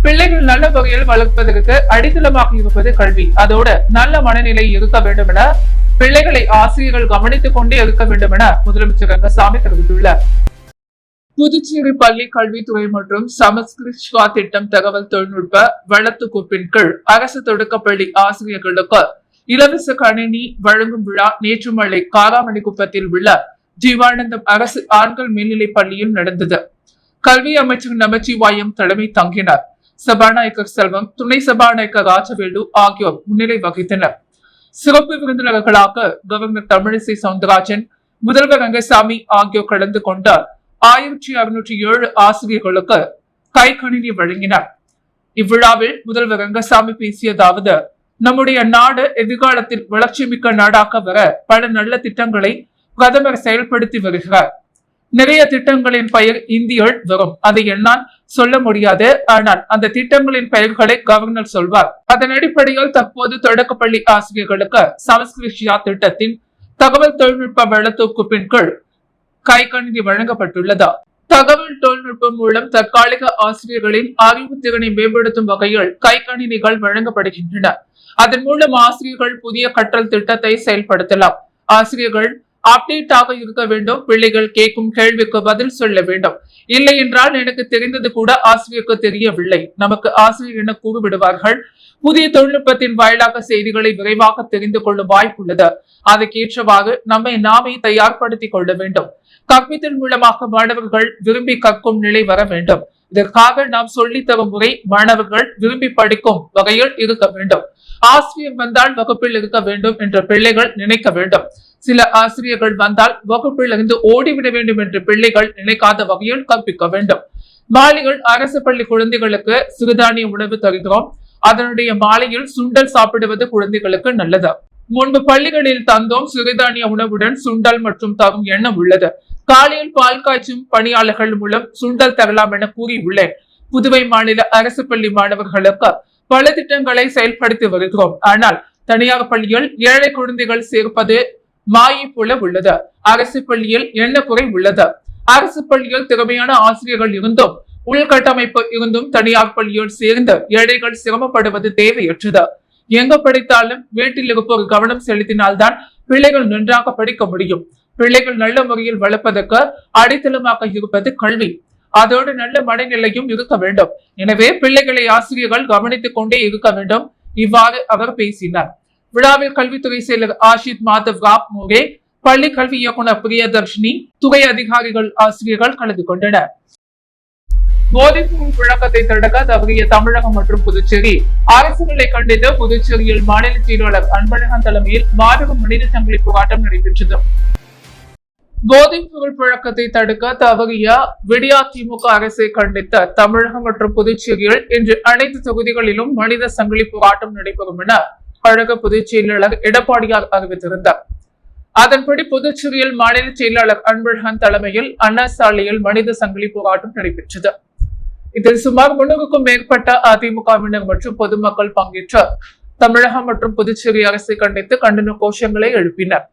பிள்ளைகள் நல்ல வகையில் வளர்ப்பதற்கு அடித்தளமாக இருப்பது கல்வி. அதோடு நல்ல மனநிலை இருக்க வேண்டும் என பிள்ளைகளை ஆசிரியர்கள் கவனித்துக் கொண்டே இருக்க வேண்டும் என முதலமைச்சர் ரங்கசாமி தெரிவித்துள்ளார். புதுச்சேரி பள்ளி கல்வித்துறை மற்றும் சமஸ்கிருஷ்வா திட்டம் தகவல் தொழில்நுட்ப வளத்துக்குப்பின் கீழ் அரசு தொடக்கப்பள்ளி ஆசிரியர்களுக்கு இலவச கணினி வழங்கும் விழா நேற்று மாலை காராமணிக்குப்பத்தில் உள்ள ஜீவானந்தம் அரசு ஆண்கள் மேல்நிலைப் பள்ளியில் நடந்தது. கல்வி அமைச்சர் நமச்சிவாயம் தலைமை தங்கினார். சபாநாயகர் செல்வம், துணை சபாநாயகர் ராஜவேலு ஆகியோர் முன்னிலை வகித்தனர். சிறப்பு விருந்தினர்களாக கவர்னர் தமிழிசை சவுந்தரராஜன், முதல்வர் ரங்கசாமி ஆகியோர் கலந்து கொண்ட 1607 ஆசிரியர்களுக்கு கைக்கணினி வழங்கினார். இவ்விழாவில் முதல்வர் ரங்கசாமி பேசியதாவது, நம்முடைய நாடு எதிர்காலத்தில் வளர்ச்சி மிக்க நாடாக வர பல நல்ல திட்டங்களை பிரதமர் செயல்படுத்தி வருகிறார். நிறைய திட்டங்களின் பெயர் இந்தியில் வரும், அதை என்னால் சொல்ல முடியாது. ஆனால் அந்த திட்டங்களின் பெயர்களை கவர்னர் சொல்வார். அதன் அடிப்படையில் தற்போது தொடக்கப்பள்ளி ஆசிரியர்களுக்கு சமஸ்கிருஷ்யா திட்டத்தின் தகவல் தொழில்நுட்ப வளத்தொகுப்பின் கீழ் கைக்கணினி வழங்கப்பட்டுள்ளது. தகவல் தொழில்நுட்பம் மூலம் தற்காலிக ஆசிரியர்களின் அறிவு திறனை மேம்படுத்தும் வகையில் கைக்கணினிகள் வழங்கப்படுகின்றன. அதன் மூலம் ஆசிரியர்கள் புதிய கற்றல் திட்டத்தை செயல்படுத்தலாம். ஆசிரியர்கள் அப்டேட் ஆக இருக்க வேண்டும். பிள்ளைகள் கேட்கும் கேள்விக்கு பதில் சொல்ல வேண்டும். இல்லை என்றால் எனக்கு தெரிந்தது கூட ஆசிரியருக்கு தெரியவில்லை, நமக்கு ஆசிரியர் என கூறிவிடுவார்கள். புதிய தொழில்நுட்பத்தின் வாயிலாக செய்திகளை விரைவாக தெரிந்து கொள்ளும் வாய்ப்புள்ளது. அதற்கேற்றவாறு நம்மை நாமே தயார்படுத்திக் கொள்ள வேண்டும். கற்பித்தல் மூலமாக மாணவர்கள் விரும்பி கற்கும் நிலை வர வேண்டும். இதற்காக நாம் சொல்லித்தரும் முறை மாணவர்கள் விரும்பி படிக்கும் வகையில் இருக்க வேண்டும். ஆசிரியர் வந்தால் வகுப்பில் இருக்க வேண்டும் என்று பிள்ளைகள் நினைக்க வேண்டும். சில ஆசிரியர்கள் வந்தால் வகுப்பில் இருந்து ஓடிவிட வேண்டும் என்று பிள்ளைகள் நினைக்காத வகையில் கற்பிக்க வேண்டும். மாலையில் அரசு பள்ளி குழந்தைகளுக்கு சிறுதானிய உணவு தருகிறோம். அதனுடைய மாலையில் சுண்டல் சாப்பிடுவது குழந்தைகளுக்கு நல்லது. முன்பு பள்ளிகளில் தந்தோம். சிறுதானிய உணவுடன் சுண்டல் மற்றும் தரும் எண்ணம் உள்ளது. காலையில் பால் காய்ச்சும் பணியாளர்கள் மூலம் சுண்டல் தரலாம் என கூறியுள்ளேன். புதுவை மாநில அரசு பள்ளி மாணவர்களுக்கு பல திட்டங்களை செயல்படுத்தி வருகிறோம். ஆனால் தனியார் பள்ளியில் ஏழை குழந்தைகள் சேர்ப்பது மாயை போல உள்ளது. அரசு பள்ளியில் என்ன குறை உள்ளது? அரசு பள்ளியில் திறமையான ஆசிரியர்கள் இருந்தும் உள்கட்டமைப்பு இருந்தும் தனியார் பள்ளியில் சேர்ந்து ஏழைகள் சிரமப்படுவது தேவையற்றது. எங்க படித்தாலும் வீட்டில் இருப்போர் கவனம் செலுத்தினால்தான் பிள்ளைகள் நன்றாக படிக்க முடியும். பிள்ளைகள் நல்ல முறையில் வளர்ப்பதற்கு அடித்தளமாக இருப்பது கல்வி. அதோடு நல்ல மனநிலையும் இருக்க வேண்டும். எனவே பிள்ளைகளை ஆசிரியர்கள் கவனித்துக் கொண்டே இருக்க வேண்டும். இவ்வாறு அவர் பேசினார். விழாவில் கல்வித்துறை செயலர் ஆஷித் மாதவ் ராப் மோகே, பள்ளி கல்வி இயக்குனர் பிரியதர்ஷினி, துறை அதிகாரிகள், ஆசிரியர்கள் கலந்து கொண்டனர். போதைப்பொருள் புழக்கத்தை தடுக்க தவறிய தமிழகம் மற்றும் புதுச்சேரி அரசுகளை கண்டித்து புதுச்சேரியில் மாநில செயலாளர் அன்பழகன் தலைமையில் மாபெரும் மனித சங்கிலி போராட்டம் நடைபெற்றது. போதைப்பொருள் புழக்கத்தை தடுக்க தவறிய விடியா திமுக அரசை கண்டித்து தமிழகம் மற்றும் புதுச்சேரியில் இன்று அனைத்து தொகுதிகளிலும் மனித சங்கிலி போராட்டம் நடைபெறும் என கழக பொதுச் செயலாளர் எடப்பாடியார் அறிவித்திருந்தார். அதன்படி புதுச்சேரியில் மாநில செயலாளர் அன்பழகன் தலைமையில் அண்ணா சாலையில் மனித சங்கிலி போராட்டம் நடைபெற்றது. இதில் சுமார் 300க்கும் மேற்பட்ட அதிமுகவினர் மற்றும் பொதுமக்கள் பங்கேற்று தமிழகம் மற்றும் புதுச்சேரி அரசை கண்டித்து கண்டன கோஷங்களை எழுப்பினர்.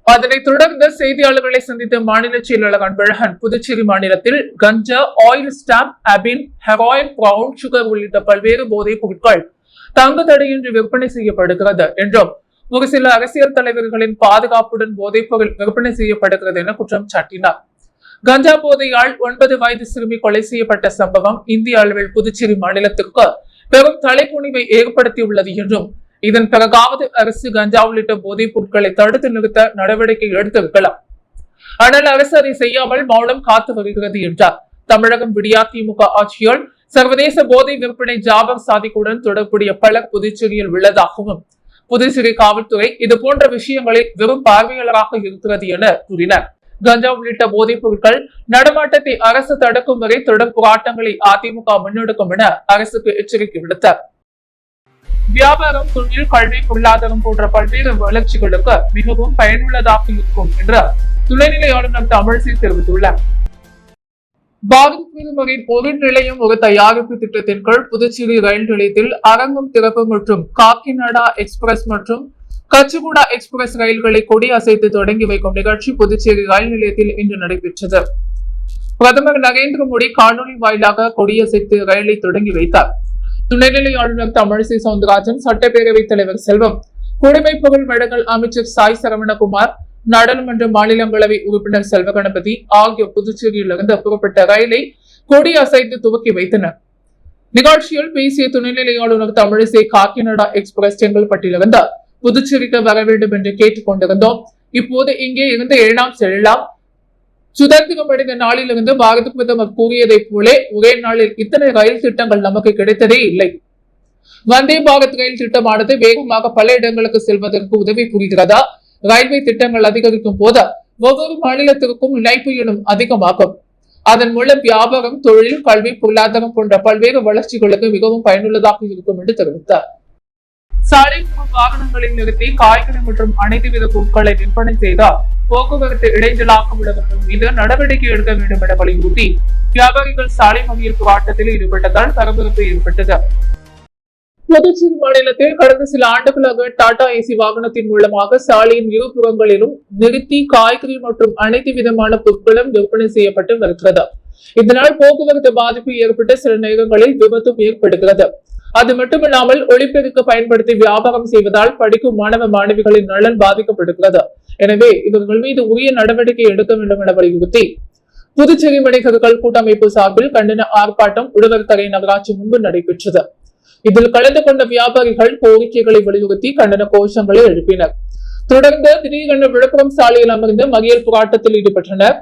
அதனைத் தொடர்ந்து செய்தியாளர்களை சந்தித்த மாநில செயலாளர் அன்பழகன், புதுச்சேரி மாநிலத்தில் கஞ்சா, ஆயில் ஸ்டாம்ப், அபின், ஹெராயின், பிரவுன் சுகர் உள்ளிட்ட பல்வேறு போதைப் பொருட்கள் தங்கு தடையின்றி விற்பனை செய்யப்படுகிறது என்றும் ஒரு சில அரசியல் தலைவர்களின் பாதுகாப்புடன் போதைப் பொருள் விற்பனை செய்யப்படுகிறது என குற்றம் சாட்டினார். கஞ்சா போதையால் 9 வயது சிறுமி கொலை செய்யப்பட்ட சம்பவம் இந்திய அளவில் புதுச்சேரி மாநிலத்திற்கு பெரும் தலைக்குனிவை ஏற்படுத்தியுள்ளது என்றும் இதன் பிறகாவது அரசு கஞ்சா உள்ளிட்ட போதைப் பொருட்களை தடுத்து நிறுத்த நடவடிக்கை எடுத்திருக்கலாம். ஆனால் அரசு அதை செய்யாமல் மௌனம் காத்து வருகிறது என்றார். தமிழகம் விடியா திமுக ஆட்சியால் சர்வதேச போதை விற்பனை ஜாபர் சாதிக்குடன் தொடர்புடைய பலர் புதுச்சேரியில் உள்ளதாகவும் புதுச்சேரி காவல்துறை இது போன்ற விஷயங்களில் வெறும் பார்வையாளராக இருக்கிறது என கூறினார். கஞ்சா உள்ளிட்ட போதைப் பொருட்கள் நடமாட்டத்தை அரசு தடுக்கும் வரை தொடர் போராட்டங்களை அதிமுக முன்னெடுக்கும் என அரசுக்கு எச்சரிக்கை விடுத்தார். வியாபாரம், தொழில், கல்வி, பொருளாதாரம் போன்ற பல்வேறு வளர்ச்சிகளுக்கு மிகவும் பயனுள்ளதாக இருக்கும் என்று துணைநிலை ஆளுநர் தமிழிசை தெரிவித்துள்ளார். பாரத் பிரதமரின் ஒரு நிலையம் ஒரு தயாரிப்பு திட்டத்தின் கீழ் புதுச்சேரி ரயில் நிலையத்தில் அரங்கம் திறப்பு மற்றும் காக்கிநாடா எக்ஸ்பிரஸ் மற்றும் கச்சிகுடா எக்ஸ்பிரஸ் ரயில்களை கொடி அசைத்து தொடங்கி வைக்கும் நிகழ்ச்சி புதுச்சேரி ரயில் நிலையத்தில் இன்று நடைபெற்றது. பிரதமர் நரேந்திர மோடி காணொலி வாயிலாக கொடியசைத்து ரயிலை தொடங்கி வைத்தார். துணைநிலை ஆளுநர் தமிழிசை சவுந்தரராஜன், சட்டப்பேரவைத் தலைவர் செல்வம், குடிமைப்பொருள் வழங்கல் அமைச்சர் சாய் சரவணகுமார், நாடாளுமன்ற மாநிலங்களவை உறுப்பினர் செல்வ கணபதி ஆகியோர் புதுச்சேரியிலிருந்து புறப்பட்ட ரயிலை கொடி அசைத்து துவக்கி வைத்தனர். நிகழ்ச்சியில் பேசிய துணைநிலை ஆளுநர் தமிழிசை, காக்கிநாடா எக்ஸ்பிரஸ் செங்கல்பட்டிலிருந்து புதுச்சேரிக்கு வர வேண்டும் என்று கேட்டுக் கொண்டிருந்தோம். இப்போது இங்கே இருந்து எழலாம் செல்லலாம். சுதந்திரம் அடைந்த நாளிலிருந்து பாரத பிரதமர் கூறியதைப் போல ஒரே நாளில் இத்தனை ரயில் திட்டங்கள் நமக்கு கிடைத்ததே இல்லை. வந்தே பாரத் ரயில் திட்டமானது வேகமாக பல இடங்களுக்கு செல்வதற்கு உதவி புரிகிறதா? ரயில்வே திட்டங்கள் அதிகரிக்கும் போது ஒவ்வொரு மாநிலத்திற்கும் இணைப்பு எனும் அதிகமாகும். அதன் மூலம் வியாபாரம், தொழில், கல்வி, பொருளாதாரம் போன்ற பல்வேறு வளர்ச்சிகளுக்கு மிகவும் பயனுள்ளதாக இருக்கும் என்று தெரிவித்தார். சாலை வாகனங்களில் நிறுத்தி காய்கறி மற்றும் அனைத்து வித பொருட்களை விற்பனை செய்தால் போக்குவரத்து இடைஞ்சலாக உள்ளவர்கள் மீது நடவடிக்கை எடுக்க வேண்டும் என வலியுறுத்தி வியாபாரிகள் சாலை மறியல் போராட்டத்தில் ஈடுபட்டதால் பரபரப்பு ஏற்பட்டது. புதுச்சேரி மாநிலத்தில் கடந்த சில ஆண்டுகளாக டாடா ஏசி வாகனத்தின் மூலமாக சாலையின் இருபுறங்களிலும் நிறுத்தி காய்கறி மற்றும் அனைத்து விதமான பொருட்களும் விற்பனை செய்யப்பட்டு வருகிறது. இதனால் போக்குவரத்து பாதிப்பு ஏற்பட்டு சில நேரங்களில் விபத்தும் ஏற்படுகிறது. அது மட்டுமில்லாமல் ஒளிப்பெருக்க பயன்படுத்தி வியாபாரம் செய்வதால் படிக்கும் மாணவ மாணவிகளின் நலன் பாதிக்கப்படுகிறது. எனவே இவர்கள் மீது உரிய நடவடிக்கை எடுக்க வேண்டும் என வலியுறுத்தி புதுச்சேரி வணிகர்கள் கூட்டமைப்பு சார்பில் கண்டன ஆர்ப்பாட்டம் உழவர்கரை நகராட்சி முன்பு நடைபெற்றது. இதில் கலந்து கொண்ட வியாபாரிகள் கோரிக்கைகளை வலியுறுத்தி கண்டன கோஷங்களை எழுப்பினர். தொடர்ந்து திடீரென விழுப்புரம் சாலையில் அமர்ந்து மறியல் போராட்டத்தில் ஈடுபட்டனர்.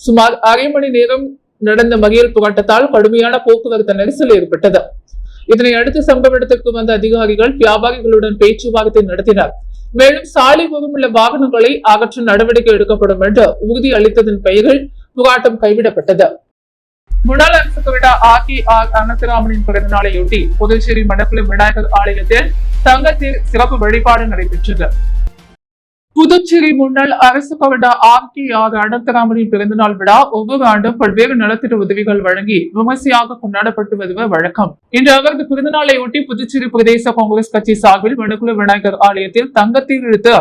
சுமார் அரை மணி நேரம் நடந்த மறியல் போராட்டத்தால் கடுமையான போக்குவரத்து நெரிசல் ஏற்பட்டது. இதனை அடுத்து சம்பவ இடத்திற்கு வந்த அதிகாரிகள் வியாபாரிகளுடன் பேச்சுவார்த்தை நடத்தினர். மேலும் சாலை உள்ள வாகனங்களை அகற்ற நடவடிக்கை எடுக்கப்படும் என்று உறுதி அளித்ததன் பெயரில் போராட்டம் கைவிடப்பட்டது. முன்னாள் அரசு விழா ஆர் அனந்தராமனின் பிறந்த நாளையொட்டி புதுச்சேரி மணக்குளம் விநாயகர் ஆலயத்தில் தங்கத்தில் சிறப்பு வழிபாடு நடைபெற்றது. புதுச்சேரி முன்னாள் அரசு கவிடா ஆர் அனந்தராமனின் பிறந்தநாள் விழா ஒவ்வொரு ஆண்டும் பல்வேறு நலத்திட்ட உதவிகள் வழங்கி விமர்சையாக கொண்டாடப்பட்டு வருவது வழக்கம். இன்று அவரது பிறந்தநாளை ஒட்டி புதுச்சேரி பிரதேச காங்கிரஸ் கட்சி சார்பில் மணக்குளம் விநாயகர் ஆலயத்தில் தங்கத்தில் இழுத்து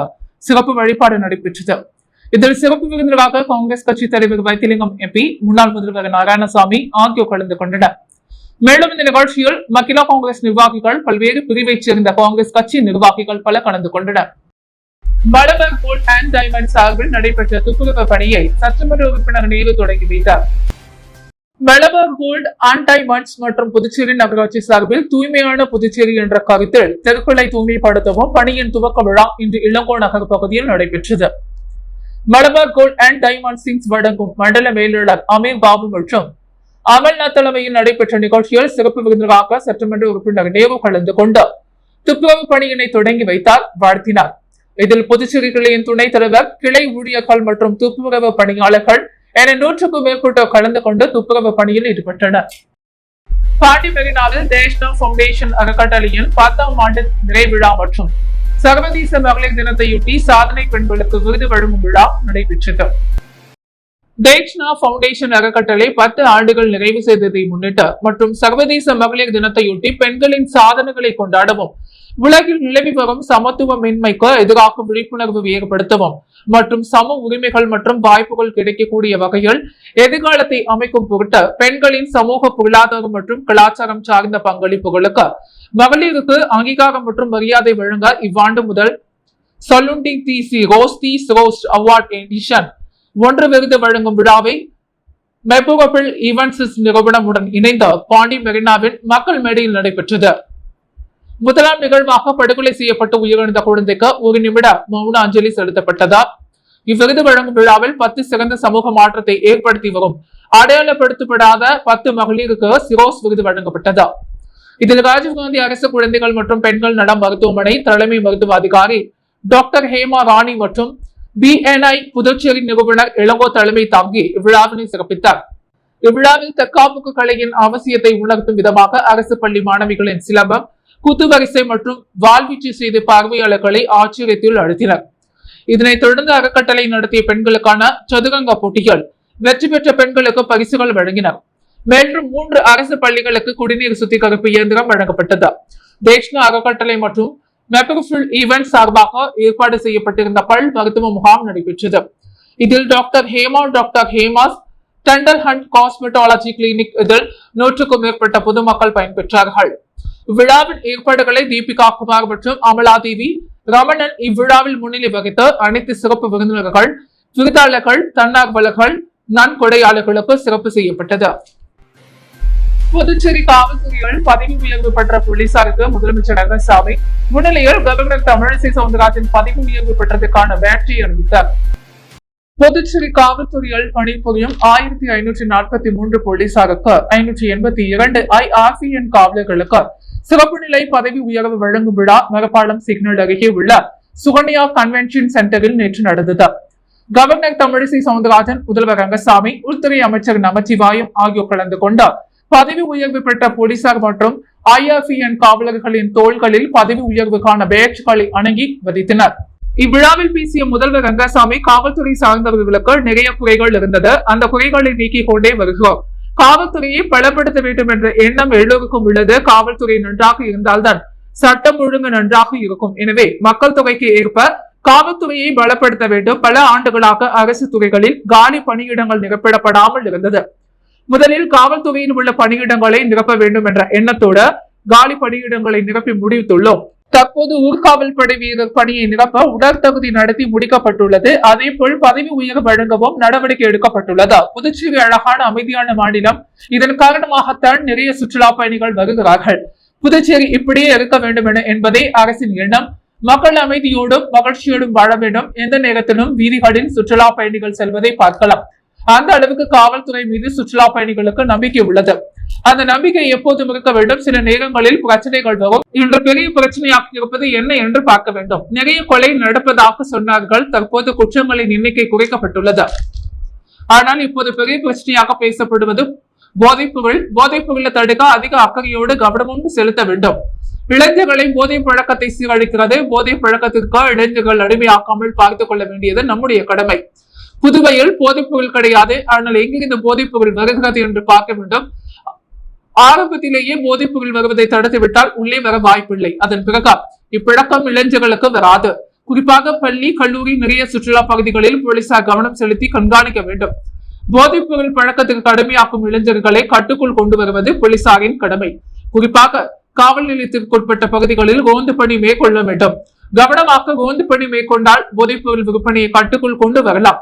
சிறப்பு வழிபாடு நடைபெற்றது. இதில் சிறப்பு விருந்தினராக காங்கிரஸ் கட்சி தலைவர் வைத்திலிங்கம் எம்பி, முன்னாள் முதல்வர் நாராயணசாமி ஆகியோர் கலந்து கொண்டனர். மேலும் இந்த நிகழ்ச்சியில் மகிழா காங்கிரஸ் நிர்வாகிகள், பல்வேறு பிரிவைச் சேர்ந்த காங்கிரஸ் கட்சி நிர்வாகிகள் பல கலந்து கொண்டனர். மலபார் கோல்ட் அண்ட் டைமண்ட் சார்பில் நடைபெற்ற துப்புரவு பணியை சட்டமன்ற உறுப்பினர் நேரு தொடங்கி வைத்தார். மலபார் கோல்ட் அண்ட் டைமண்ட்ஸ் மற்றும் புதுச்சேரி நகராட்சி சார்பில் தூய்மையான புதுச்சேரி என்ற கருத்தில் தெருக்களை தூய்மைப்படுத்தவும் பணியின் துவக்க விழா இன்று இளங்கோ நகர் பகுதியில் நடைபெற்றது. மலபார் கோல்ட் அண்ட் டைமண்ட்ஸ் வழங்கும் மண்டல மேலாளர் அமீர் பாபு மற்றும் அமல்நாத் தலைமையில் நடைபெற்ற நிகழ்ச்சியில் சிறப்பு விருந்தினராக சட்டமன்ற உறுப்பினர் நேரு கலந்து கொண்டு துப்புரவு பணியினை தொடங்கி வைத்தார், வாழ்த்தினார். இதில் புதுச்சேரி கிளையின் துணைத் தலைவர், கிளை ஊழியர்கள் மற்றும் துப்புரவு பணியாளர்கள் என 100க்கும் மேற்பட்டோர் கலந்து கொண்டு துப்புரவு பணியில் ஈடுபட்டனர். பாண்டி மெரினாவில் தேஷ்னா பவுண்டேஷன் அறக்கட்டளையின் 10ஆம் ஆண்டு நிறைவிழா மற்றும் சர்வதேச மகளிர் தினத்தையொட்டி சாதனை பெண்களுக்கு விருது வழங்கும் விழா நடைபெற்றது. தேஷ்னா பவுண்டேஷன் அறக்கட்டளை 10 ஆண்டுகள் நிறைவு செய்ததை முன்னிட்டு மற்றும் சர்வதேச மகளிர் தினத்தையொட்டி பெண்களின் சாதனைகளை கொண்டாடவும், உலகில் நிலவி வரும் சமத்துவமின்மைக்கு எதிராக விழிப்புணர்வு ஏற்படுத்தவும் மற்றும் சம உரிமைகள் மற்றும் வாய்ப்புகள் கிடைக்கக்கூடிய வகையில் எதிர்காலத்தை அமைக்கும் பொருட்டு பெண்களின் சமூக, பொருளாதாரம் மற்றும் கலாச்சாரம் சார்ந்த பங்களிப்புகளுக்கு மகளிருக்கு அங்கீகாரம் மற்றும் மரியாதை வழங்க இவ்வாண்டு முதல் சலுண்டிங் டிசி ரோஸ்ட் அவார்ட் எடிஷன் 1 விருது வழங்கும் விழாவை மெபுகபிள் ஈவென்ட்ஸ் நிறுவனமுடன் இணைந்த பாண்டி மெரினாவின் மக்கள் மேடையில் நடைபெற்றது. முதலாம் நிகழ்வாக படுகொலை செய்யப்பட்டு உயிரிழந்த குழந்தைக்கு 1 நிமிட மௌன அஞ்சலி செலுத்தப்பட்டதால் இவ்விருது வழங்கும் விழாவில் 10 சிறந்த சமூக மாற்றத்தை ஏற்படுத்தி வரும் அடையாளப்படுத்தப்படாத 10 மகளிருக்கு சிரோஸ் விருது வழங்கப்பட்டது. இதில் ராஜீவ்காந்தி அரசு குழந்தைகள் மற்றும் பெண்கள் நல மருத்துவமனை தலைமை மருத்துவ அதிகாரி டாக்டர் ஹேமா ராணி மற்றும் BNI புதுச்சேரி நிறுவனர் இளங்கோ தலைமை தாங்கி இவ்விழாவினை சிறப்பித்தார். இவ்விழாவில் தற்காப்புக்கு கலையின் அவசியத்தை உணர்த்தும் விதமாக அரசு பள்ளி மாணவிகளின் சிலம்பம், குத்துவரிசை மற்றும் வாழ்வீச்சு செய்த பார்வையாளர்களை ஆச்சரியத்தில் அழுத்தினர். இதனைத் தொடர்ந்து அறக்கட்டளை நடத்திய பெண்களுக்கான சதுரங்க போட்டிகள் வெற்றி பெற்ற பெண்களுக்கு பரிசுகள் வழங்கினர். மேலும் 3 அரசு பள்ளிகளுக்கு குடிநீர் சுத்திகரிப்பு இயந்திரம் வழங்கப்பட்டது. தேஷ்னா அறக்கட்டளை மற்றும் மெபுகபிள் ஈவென்ட் சார்பாக ஏற்பாடு செய்யப்பட்டிருந்த பல் மருத்துவ முகாம் நடைபெற்றது. இதில் doctor Hema's dental and cosmetology clinic இதில் 100க்கும் மேற்பட்ட பொதுமக்கள் பயன்பெற்றார்கள். விழாவின் ஏற்பாடுகளை தீபிகா குமார் மற்றும் அமலாதேவி ரமணன் இவ்விழாவில் முன்னிலை வகித்த அனைத்து சிறப்பு விருந்தினர்கள், விருதாளர்கள், தன்னார்வலர்கள், நன்கொடையாளர்களுக்கு சிறப்பு செய்யப்பட்டது. புதுச்சேரி காவல்துறையில் பதவி உயர்வு பெற்ற போலீசாருக்கு முதலமைச்சர் ரங்கசாமி முன்னிலையில் கவர்னர் தமிழிசை சவுந்தரராஜன் பதவி உயர்வு பெற்றதற்கான பேட்ஜை அறிவித்தார். புதுச்சேரி காவல்துறையில் பணிபுரியும் 1543 போலீசாருக்கு 582 IRCN காவலர்களுக்கு சிறப்பு நிலை பதவி உயர்வு வழங்கும் விழா மரப்பாலம் சிக்னல் அருகே உள்ள சுகன்யா கன்வென்ஷன் சென்டரில் நேற்று நடந்தது. கவர்னர் தமிழிசை சவுந்தரராஜன், முதல்வர் ரங்கசாமி, உள்துறை அமைச்சர் நமச்சிவாயம் ஆகியோர் கலந்து கொண்டு பதவி உயர்வு பெற்ற போலீசார் மற்றும் IRCN காவலர்களின் தோள்களில் பதவி உயர்வுக்கான பேட்ஜ்களை அணங்கி வதித்தனர். இவ்விழாவில் பேசிய முதல்வர் ரங்கசாமி, காவல்துறை சார்ந்தவர்களுக்கு நிறைய குறைகள் இருந்தது. அந்த குறைகளை நீக்கிக் கொண்டே வருகிறோம். காவல்துறையை பலப்படுத்த வேண்டும் என்ற எண்ணம் எல்லோருக்கும் உள்ளது. காவல்துறை நன்றாக இருந்தால்தான் சட்டம் ஒழுங்கு நன்றாக இருக்கும். எனவே மக்கள் தொகைக்கு ஏற்ப காவல்துறையை பலப்படுத்த வேண்டும். பல ஆண்டுகளாக அரசு துறைகளில் காலி பணியிடங்கள் நிரப்பிடப்படாமல் இருந்தது. முதலில் காவல்துறையில் உள்ள பணியிடங்களை நிரப்ப வேண்டும் என்ற எண்ணத்தோடு காலி பணியிடங்களை நிரப்பி முடித்துள்ளோம். தற்போது ஊர்காவல் படை வீரர் பணியை நிரப்ப உடற்தகுதி நடத்தி முடிக்கப்பட்டுள்ளது. அதே போல் பதவி உயர்வு வழங்கவும் நடவடிக்கை எடுக்கப்பட்டுள்ளது. புதுச்சேரி அழகான அமைதியான மாநிலம். இதன் காரணமாகத்தான் நிறைய சுற்றுலா பயணிகள் வருகிறார்கள். புதுச்சேரி இப்படியே இருக்க வேண்டும் என்பதே அரசின் எண்ணம். மக்கள் அமைதியோடும் மகிழ்ச்சியோடும் வாழ வேண்டும். எந்த நேரத்திலும் வீதிகளில் சுற்றுலா பயணிகள் செல்வதை பார்க்கலாம். அந்த அளவுக்கு காவல்துறை மீது சுற்றுலா பயணிகளுக்கு நம்பிக்கை உள்ளது. அந்த நம்பிக்கை எப்போதும் இருக்க வேண்டும். சில நேரங்களில் பிரச்சனைகள் வரும். இன்று பெரிய பிரச்சனையாக இருப்பது என்ன என்று பார்க்க வேண்டும். நிறைய கொலை நடப்பதாக சொன்னார்கள். தற்போது குற்றங்களின் எண்ணிக்கை குறைக்கப்பட்டுள்ளது. ஆனால் இப்போது பெரிய பிரச்சனையாக பேசப்படுவது போதைப்பொருள். போதைப்பொருளை தடுக்க அதிக அக்கறையோடு கவனமும் செலுத்த வேண்டும். இளைஞர்களை போதை பழக்கத்தை சீரழிக்கிறது. போதை பழக்கத்திற்கு இளைஞர்கள் அடிமையாக்காமல் பார்த்துக் கொள்ள வேண்டியது நம்முடைய கடமை. புதுவையில் போதைப்பொருள் கிடையாது. ஆனால் எங்கிருந்து போதைப்பொருள் வருகிறது என்று பார்க்க வேண்டும். ஆரம்பத்திலேயே போதைப்பொருள் வருவதை தடுத்துவிட்டால் உள்ளே வர வாய்ப்பில்லை. அதன் பிறகு இப்பழக்கம் இளைஞர்களுக்கு வராது. குறிப்பாக பள்ளி, கல்லூரி, நிறைய சுற்றுலா பகுதிகளில் போலீசார் கவனம் செலுத்தி கண்காணிக்க வேண்டும். போதைப்பொருள் பழக்கத்திற்கு கடுமையாக்கும் இளைஞர்களை கட்டுக்குள் கொண்டு வருவது போலீசாரின் கடமை. குறிப்பாக காவல் நிலையத்திற்குட்பட்ட பகுதிகளில் ரோந்து பணி மேற்கொள்ள வேண்டும். கவனமாக ரோந்து பணி மேற்கொண்டால் போதைப்பொருள் விற்பனையை கட்டுக்குள் கொண்டு வரலாம்.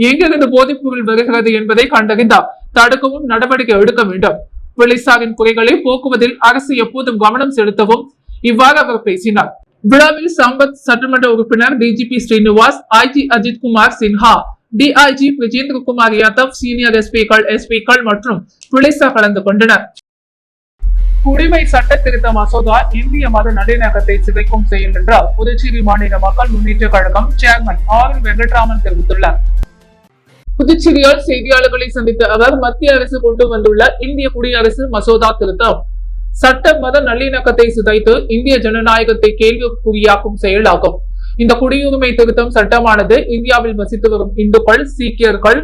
எங்கிருந்து போதைப்பொருள் வருகிறது என்பதை கண்டறிந்தால் தடுக்கவும் நடவடிக்கை எடுக்க வேண்டும். போலீசாரின் குறைகளை போக்குவதில் அரசு எப்போதும் கவனம் செலுத்தவும் இவ்வாறு அவர் பேசினார். விழாவில் சம்பத் சட்டமன்ற உறுப்பினர் DGP Srinivas, IG Ajithkumar Sinha, DIG Brajendrakumar Yadav, senior எஸ்பிக்கள் மற்றும் போலீசார் கலந்து கொண்டனர். குடிமை சட்ட திருத்த மசோதா இந்திய மத நல்லிணக்கத்தை சிதைக்கும் செயல் என்று புதுச்சேரி மாநில மக்கள் முன்னேற்ற கழகம் சேர்மன் R வெங்கட்ராமன் தெரிவித்துள்ளார். புதுச்சேரியில் செய்தியாளர்களை சந்தித்த அவர், மத்திய அரசு கொண்டு வந்துள்ள இந்திய குடியரசு மசோதா திருத்தம் சட்ட மத நல்லிணக்கத்தை சிதைத்து இந்திய ஜனநாயகத்தை கேள்விக்குறியாக்கும் செயலாகும். இந்த குடியுரிமை திருத்தம் சட்டமானது இந்தியாவில் வசித்து வரும் இந்துக்கள், சீக்கியர்கள்,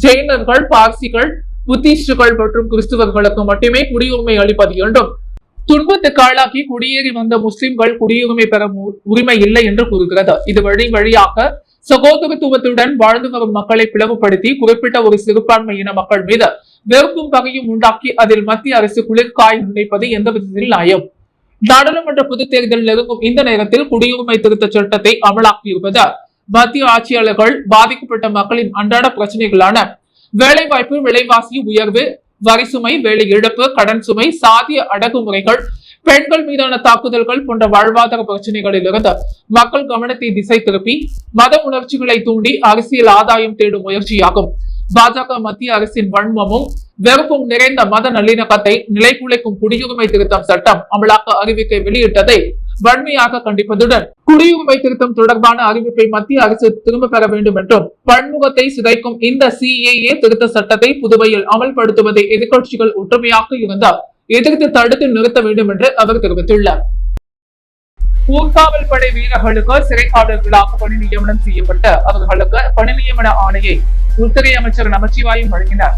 ஜெயினர்கள், பார்சிகள், புத்திஸ்டுகள் மற்றும் கிறிஸ்துவர்களுக்கு மட்டுமே குடியுரிமை அளிப்பது வேண்டும். துன்பத்துக்கு ஆளாக்கி குடியேறி வந்த முஸ்லிம்கள் குடியுரிமை பெற உரிமை இல்லை என்று கூறுகிறது. இது வழியாக சகோதரத்துவத்துடன் வாழ்ந்து வரும் மக்களை பிளவுபடுத்தி குறிப்பிட்ட ஒரு சிறுபான்மை இன மக்கள் மீது வெறுப்பும் பகையும் உண்டாக்கி அதில் மத்திய அரசு குளிர்காய நினைப்பது எந்த விதத்தில் நியாயம்? நாடாளுமன்ற பொதுத் தேர்தல் நெருங்கும் இந்த நேரத்தில் குடியுரிமை திருத்த சட்டத்தை அமலாக்கியிருப்பது மத்திய ஆட்சியாளர்கள் பாதிக்கப்பட்ட மக்களின் அன்றாட பிரச்சனைகளான வேலைவாய்ப்பு, விலைவாசி உயர்வு, வரி சுமை, வேலை இழப்பு, கடன் சுமை, சாதிய அடக்குமுறைகள், பெண்கள் மீதான தாக்குதல்கள் போன்ற வாழ்வாதார பிரச்சனைகளில் இருந்து மக்கள் கவனத்தை திசை திருப்பி மத உணர்ச்சிகளை தூண்டி அரசியல் ஆதாயம் தேடும் முயற்சியாகும். பாஜக மத்திய அரசின் வன்மமும் வெறுப்பும் நிறைந்த மத நல்லிணக்கத்தை நிலைகுலைக்கும் குடியுரிமை திருத்தம் சட்டம் அமலாக்க அறிவிக்கை வெளியிட்டதை வன்மையாக கண்டிப்பதுடன் குடியுரிமை திருத்தம் தொடர்பான அறிவிப்பை மத்திய அரசு திரும்ப பெற வேண்டும் என்றும், பன்முகத்தை சிதைக்கும் இந்த CAA திருத்த சட்டத்தை புதுவையில் அமல்படுத்துவதை எதிர்கட்சிகள் ஒற்றுமையாக இருந்தால் எதிர்த்து தடுத்து நிறுத்த வேண்டும் என்று அவர் தெரிவித்துள்ளார். ஊர்காவல் படை வீரர்களுக்கு சிறை காவலர்களாக பணி நியமனம் செய்யப்பட்ட அவர்களுக்கு பணி நியமன ஆணையை உள்துறை அமைச்சர் நமச்சிவாயம் வழங்கினார்.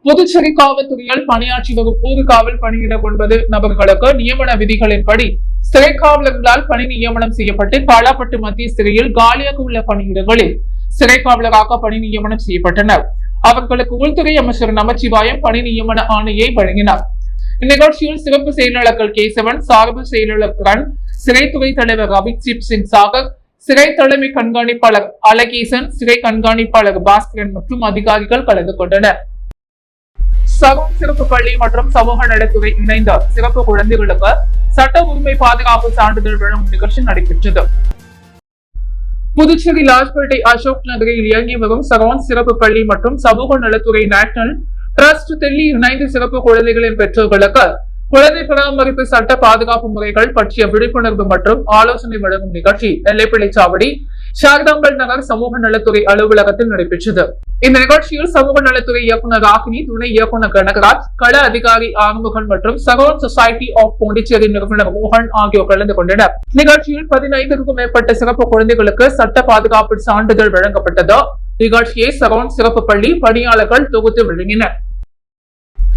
புதுச்சேரி காவல்துறையில் பணியாற்றி வரும் ஊர்காவல் பணியிட 9 நபர்களுக்கு நியமன விதிகளின்படி சிறை காவலர்களால் பணி நியமனம் செய்யப்பட்டு காலாப்பட்டு மத்திய சிறையில் காலியாக உள்ள பணியிடங்களில் சிறை காவலராக பணி நியமனம் செய்யப்பட்டனர். அவர்களுக்கு உள்துறை அமைச்சர் நமச்சிவாயம் பணி நியமன ஆணையை வழங்கினார். இந்நிகழ்ச்சியில் சிறப்பு செயலாளர்கள் கேசவன், சார்பு செயலாளர் கரண், சிறைத்துறை தலைவர் அபிஜித் சிங் சாகர், சிறை தலைமை கண்காணிப்பாளர் அலகேசன், சிறை கண்காணிப்பாளர் பாஸ்கரன் மற்றும் அதிகாரிகள் கலந்து கொண்டனர். சகோன் சிறப்பு பள்ளி மற்றும் சமூக நலத்துறை இணைந்த சிறப்பு குழந்தைகளுக்கு சட்ட உரிமை பாதுகாப்பு சான்றிதழ் வழங்கும் நிகழ்ச்சி நடைபெற்றது. புதுச்சேரி லாஸ்பேட்டை அசோக் நகரில் இயங்கி வரும் சகோன் சிறப்பு பள்ளி மற்றும் சமூக நலத்துறை நேஷனல் டிரஸ்ட் டெல்லி இணைந்து சிறப்பு குழந்தைகளின் பெற்றோர்களுக்கு குழந்தை பராமரிப்பு சட்ட பாதுகாப்பு முறைகள் பற்றிய விழிப்புணர்வு மற்றும் ஆலோசனை வழங்கும் நிகழ்ச்சி எல்லைப்பிள்ளைச்சாவடி சாரதாம்பல் நகர் சமூக நலத்துறை அலுவலகத்தில் நடைபெற்றது. இந்த நிகழ்ச்சியில் சமூக நலத்துறை இயக்குநர் ராகினி, துணை இயக்குநர் கனகராஜ், கள அதிகாரி ஆறுமுகன் மற்றும் சகோன் சொசைட்டி ஆஃப் பாண்டிச்சேரி நிறுவனர் மோகன் ஆகியோர் கலந்து கொண்டனர். நிகழ்ச்சியில் 15க்கும் மேற்பட்ட சிறப்பு குழந்தைகளுக்கு சட்ட பாதுகாப்பு சான்றிதழ் வழங்கப்பட்டது. நிகழ்ச்சியை சகோன் சிறப்பு பள்ளி பணியாளர்கள் தொகுத்து வழங்கினர்.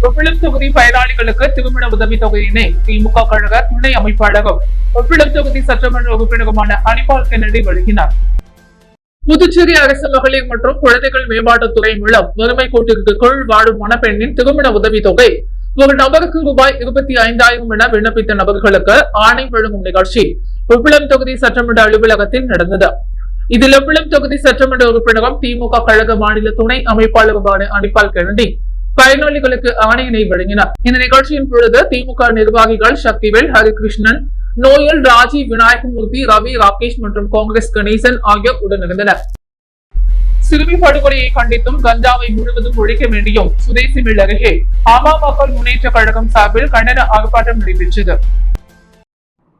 ஒப்பிளம் தொகுதி பயனாளிகளுக்கு திருமண உதவி தொகையினை திமுக கழக துணை அமைப்பாளரும் ஒப்பிளம் தொகுதி சட்டமன்ற உறுப்பினருமான அனிபால் கென்னடி வழங்கினார். புதுச்சேரி அரசு மகளிர் மற்றும் குழந்தைகள் மேம்பாட்டுத்துறை மூலம் வறுமை கோட்டிற்கு கீழ் வாழும் மணப்பெண்ணின் திருமண உதவி தொகை ஒரு நபருக்கு ரூபாய் 25,000 என விண்ணப்பித்த நபர்களுக்கு ஆணை வழங்கும் நிகழ்ச்சி ஒப்பிளம் தொகுதி சட்டமன்ற அலுவலகத்தில் நடந்தது. இதில் ஒப்பிளம் தொகுதி சட்டமன்ற உறுப்பினரும் திமுக கழக மாநில துணை அமைப்பாளருமான அனிபால் கென்னடி பயனாளிகளுக்கு ஆணையினை வழங்கினார். இந்த நிகழ்ச்சியின் பொழுது திமுக நிர்வாகிகள் சக்திவேல், ஹரிகிருஷ்ணன், நோயல், ராஜி, விநாயகமூர்த்தி, ரவி, ராகேஷ் மற்றும் காங்கிரஸ் கணேசன் ஆகியோர் உடனிருந்தனர். சிறுமி படுகொலையை கண்டித்தும் கஞ்சாவை முழுவதும் ஒழிக்க வேண்டியும் சுதேசி மில் அருகே அமமுக முன்னேற்ற கழகம் சார்பில் கண்டன ஆர்ப்பாட்டம் நடைபெற்றது.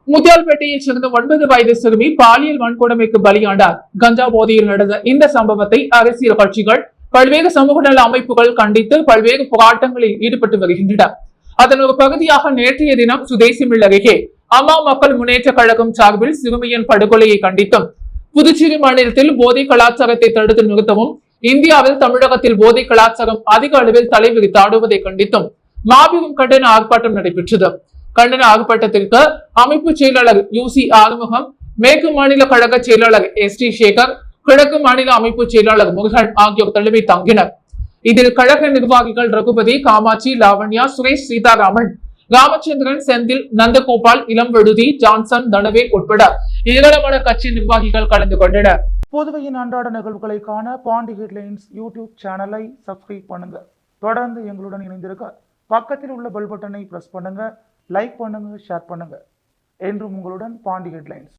முத்தியால்பேட்டையைச் சேர்ந்த 9 வயது சிறுமி பாலியல் வன்கொடுமைக்கு பலியானார். கஞ்சா போதையில் நடந்த இந்த சம்பவத்தை அரசியல் கட்சிகள், பல்வேறு சமூக நல அமைப்புகள் கண்டித்து பல்வேறு போராட்டங்களில் ஈடுபட்டு வருகின்றன. அதன் ஒரு பகுதியாக நேற்றைய தினம் சுதேசி மில் அருகே அமமுக முன்னேற்ற கழகம் சார்பில் சிறுமியின் படுகொலையை கண்டித்தும், புதுச்சேரி மாநிலத்தில் போதை கலாச்சாரத்தை தடுத்து நிறுத்தவும், இந்தியாவில் தமிழகத்தில் போதை கலாச்சாரம் அதிக அளவில் தலைவிரித்தாடுவதை கண்டித்தும் மாபெரும் கண்டன ஆர்ப்பாட்டம் நடைபெற்றது. கண்டன ஆர்ப்பாட்டத்திற்கு அமைப்பு செயலாளர் UC ஆறுமுகம், மேற்கு மாநில கழக செயலாளர் ST சேகர், கிழக்கு மாநில அமைப்பு செயலாளர் முருகன் ஆகியோர் தலைமை தாங்கினர். இதில் கழக நிர்வாகிகள் ரகுபதி, காமாட்சி, லாவண்யா, சுரேஷ், சீதாராமன், ராமச்சந்திரன், செந்தில், நந்தகோபால், இளம்வழுதி, ஜான்சன், தனவேல் உட்பட ஏராளமான கட்சி நிர்வாகிகள் கலந்து கொண்டனர். புதுவையின் அன்றாட நிகழ்வுகளை காண பாண்டி ஹெட்லைன்ஸ் யூடியூப் சேனலை சப்ஸ்கிரைப் பண்ணுங்க. தொடர்ந்து எங்களுடன் இணைந்திருக்க பக்கத்தில் உள்ள பெல் பட்டனை பிரஸ் பண்ணுங்க. லைக் பண்ணுங்க, ஷேர் பண்ணுங்க. என்றும் உங்களுடன் பாண்டி ஹெட்லைன்ஸ்.